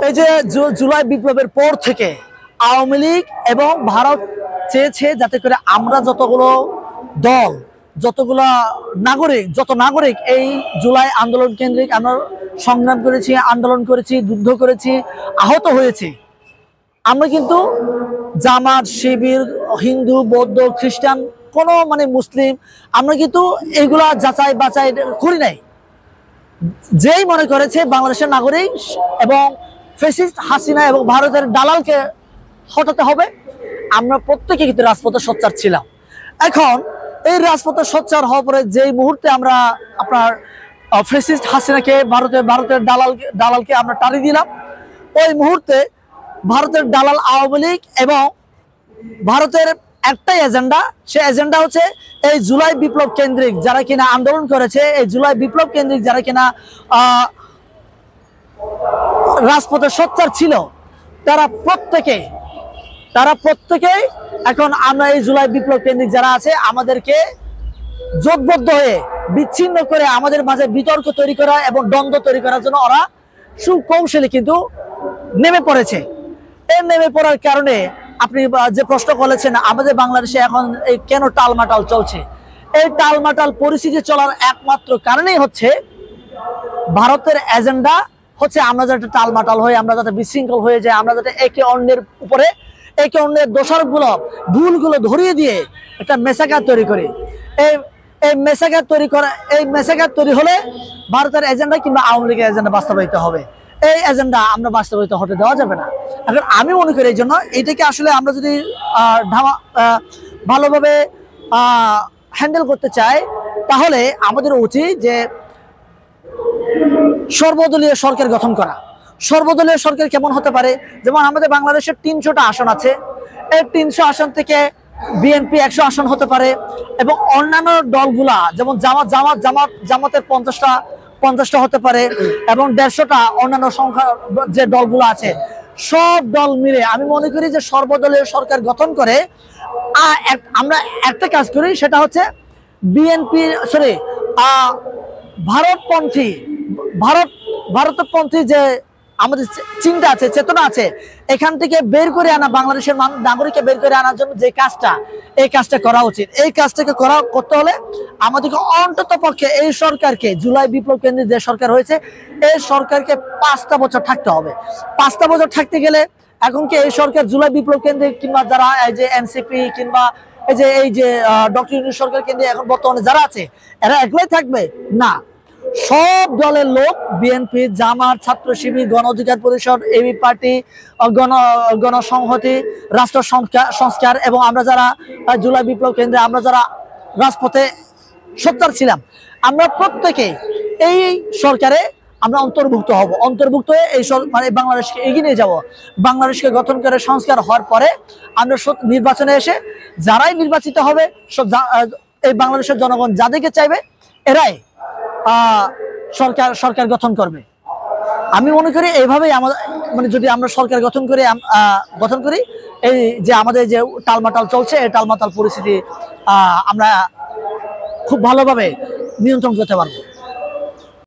এই যে জুলাই বিপ্লবের পর থেকে আওয়ামী লীগ এবং ভারত চেয়েছে যাতে করে আমরা যতগুলো দল যত নাগরিক এই জুলাই আন্দোলন কেন্দ্রিক আমরা সংগ্রাম করেছি, আন্দোলন করেছি, যুদ্ধ করেছি, আহত হয়েছি, আমরা কিন্তু জামাত, শিবির, হিন্দু, বৌদ্ধ, খ্রিস্টান, কোনো মুসলিম, আমরা কিন্তু এইগুলা যাচাই বাছাই করি নাই। যেই মনে করেছে বাংলাদেশের নাগরিক এবং ফ্যাসিস্ট হাসিনা এবং ভারতের দালালকে হটাতে হবে, আমরা প্রত্যেকে কিন্তু রাজপথে সোচ্চার ছিলাম। এখন এই রাজপথে সোচ্চার হওয়ার পরে যেই মুহূর্তে আমরা আপনার ফ্যাসিস্ট হাসিনাকে ভারতের দালালকে আমরা টানি দিলাম, ওই মুহূর্তে ভারতের দালাল আওয়ামী লীগ এবং ভারতের একটাই এজেন্ডা, সে এজেন্ডা হচ্ছে এই জুলাই বিপ্লব কেন্দ্রিক যারা কিনা আন্দোলন করেছে, এই জুলাই বিপ্লব কেন্দ্রিক যারা কিনা রাজপথে সোচ্চার ছিল, তারা প্রত্যেকেই এখন আমরা এই জুলাই বিপ্লব কেন্দ্রিক যারা আছে আমাদেরকে জোটবদ্ধ হয়ে বিচ্ছিন্ন করে আমাদের মাঝে বিতর্ক তৈরি করা এবং দ্বন্দ্ব তৈরি করার জন্য ওরা সুকৌশলী কিন্তু নেমে পড়েছে। এই নেমে পড়ার কারণে আপনি যে প্রশ্ন করেছেন আমাদের বাংলাদেশে এখন এই কেন টালমাটাল চলছে, এই টালমাটাল পরিস্থিতি চলার একমাত্র কারণেই হচ্ছে ভারতের এজেন্ডা হচ্ছে আমরা যাতে টালমাটাল হয়ে, আমরা যাতে বিশৃঙ্খল হয়ে যায়, আমরা যাতে একে অন্যের দোষারোপগুলো, ভুলগুলো ধরিয়ে দিয়ে একটা মেসাকার তৈরি করি। এই মেসাকার তৈরি হলে ভারতের এজেন্ডা কিংবা আওয়ামী লীগের এজেন্ডা বাস্তবায়িত হবে। এই এজেন্ডা আমরা বাস্তবায়িত হতে দেওয়া যাবে না। এখন আমি মনে করি এই জন্য এটাকে আসলে আমরা যদি ভালোভাবে হ্যান্ডেল করতে চাই, তাহলে আমাদের উচিত যে সর্বদলীয় সরকার গঠন করা। সর্বদলীয় সরকার কেমন হতে পারে? যেমন আমাদের বাংলাদেশের 300টা আসন আছে, এই 300 আসন থেকে বিএনপি 100 আসন হতে পারে এবং অন্যান্য দলগুলা যেমন জামাতের 50টা হতে পারে এবং 150টা অন্যান্য সংখ্যা যে দলগুলো আছে, সব দল মিলে আমি মনে করি যে সর্বদলীয় সরকার গঠন করে আমরা একটা কাজ করি, সেটা হচ্ছে ভারতপন্থী যে আমাদের চিন্তা আছে, চেতনা আছে, এখান থেকে বের করে আনা, বাংলাদেশের নাগরিককে বের করে আনার জন্য যে এই কাজটা করা উচিত। এই কাজটাকে করতে হলে আমাদেরকে অন্তত পক্ষে এই সরকারকে, জুলাই বিপ্লব কেন্দ্রিক যে সরকার হয়েছে, এই সরকারকে 5টা বছর থাকতে হবে। 5টা বছর থাকতে গেলে এখন কি এই সরকার জুলাই বিপ্লব কেন্দ্রিক কিংবা যারা এই যে এনসিপি কিংবা এই যে ডক্টর ইউনূস সরকার কেন্দ্রিক এখন বর্তমানে যারা আছে, এরা একলাই থাকবে না। সব দলের লোক, বিএনপি, জামাত, ছাত্র শিবির, গণ অধিকার পরিষদ, এবি পার্টি, গণসংহতি, রাষ্ট্র সংস্কার এবং আমরা যারা জুলাই বিপ্লব কেন্দ্রে আমরা যারা রাজপথে সোচ্চার ছিলাম, আমরা প্রত্যেকে এই সরকারে আমরা অন্তর্ভুক্ত হব। অন্তর্ভুক্ত হয়ে এই বাংলাদেশকে এগিয়ে নিয়ে যাব। বাংলাদেশকে গঠন করে সংস্কার হওয়ার পরে আমরা নির্বাচনে এসে যারাই নির্বাচিত হবে, এই বাংলাদেশের জনগণ যাদেরকে চাইবে এরাই সরকার গঠন করবে। আমি মনে করি এইভাবেই আমাদের যদি আমরা সরকার গঠন করি, এই যে আমাদের যে টালমাটাল চলছে, এই টালমাটাল পরিস্থিতি আমরা খুব ভালোভাবে নিয়ন্ত্রণ করতে পারবো।